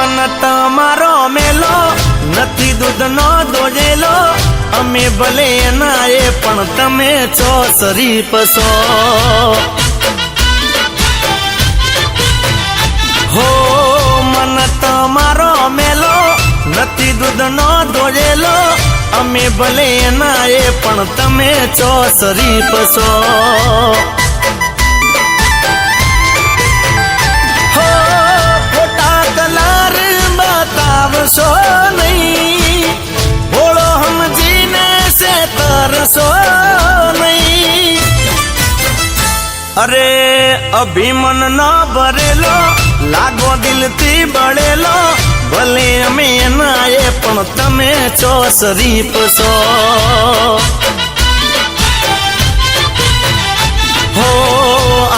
मन तमारो मेलो नथी दूधनो दोजेलो अमे भले नाये पण तमे छो शरीफ सो हो मन तमारो मेलो नथी दूधनो दोजेलो अमे भले नाये पण तमे छो शरीफ सो हो खोटा कलर बतावशो नहीं बोलो हम जीने से तरसो नहीं अरे अभी मन न भरेलो लागो दिल थी बड़ेलो भले अमे नाये पण तमे छो शरीफ सो हो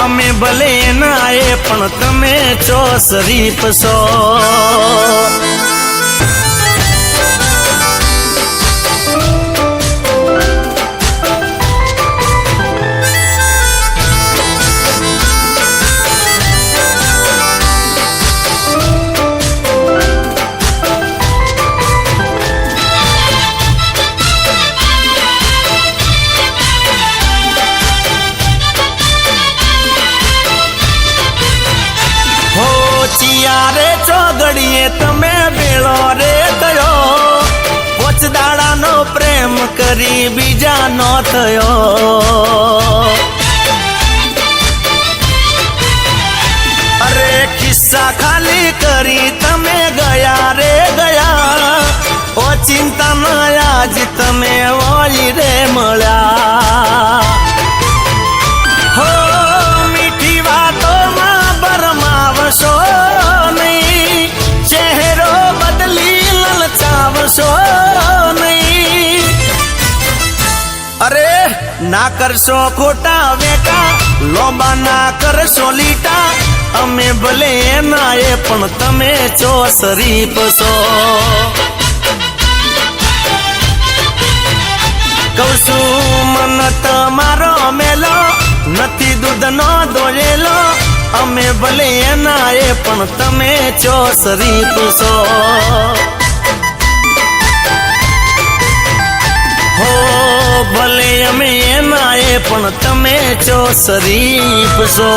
अमे भले नाये पण तमे छो शरीफ सो चियारे चौगड़िए तमे बेड़ो रे थयो पोच दाड़ा नो प्रेम करी बीजा नो थयो अरे किस्सा खाली करी तमे गया रे गया ओ चिंता न आज तमे वही रे मळ्या हो मीठी बातों में बरमावशो नहीं चेहरो बदली ललचावशो नहीं अरे ना करशो खोटा बेटा लोबा ना करशो लीटा अमे भले नाये पण तमे छो शरीफ सो कौसु मन तमारो मेलो नथी दूधनो दोजेलो अमे भले नाये पण तमे छो शरीफ सो हो भले अमे नाये पण तमे छो शरीफ सो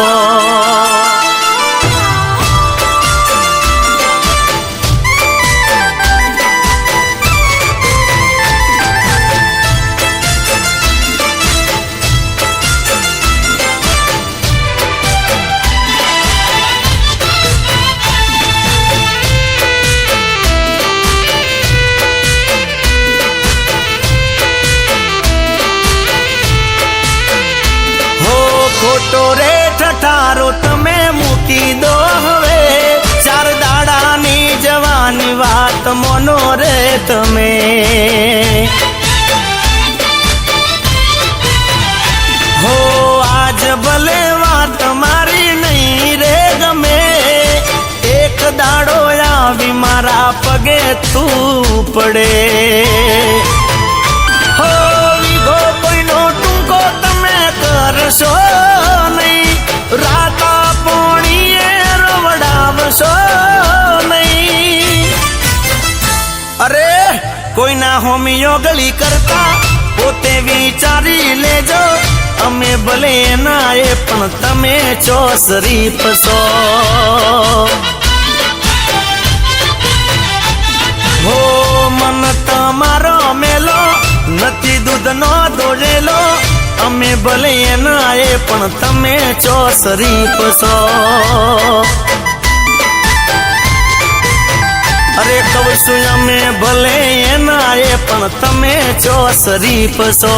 खोटो रे ठठारो तमे मूकी दो हवे चार दाड़ानी जवानी वात मोनो रे तमे हो आज भले वात मारी नहीं रे गमे एक दाड़ो आवी मारा पगे तू पड़े हो विगो कोईनो टूंको तमे करशो राता पोणीए रवड़ावशो नहीं अरे कोई ना होमियो गली करता पोते विचारी लेजो अमे भले नाये पण तमे छो शरीफ सो हो मन तमारो मेलो नथी दूधनो दोजेलो अमे भले नाये पण तमे छो शरीफ सो अरे कवसु अमे भले नाये पण तमे छो शरीफ सो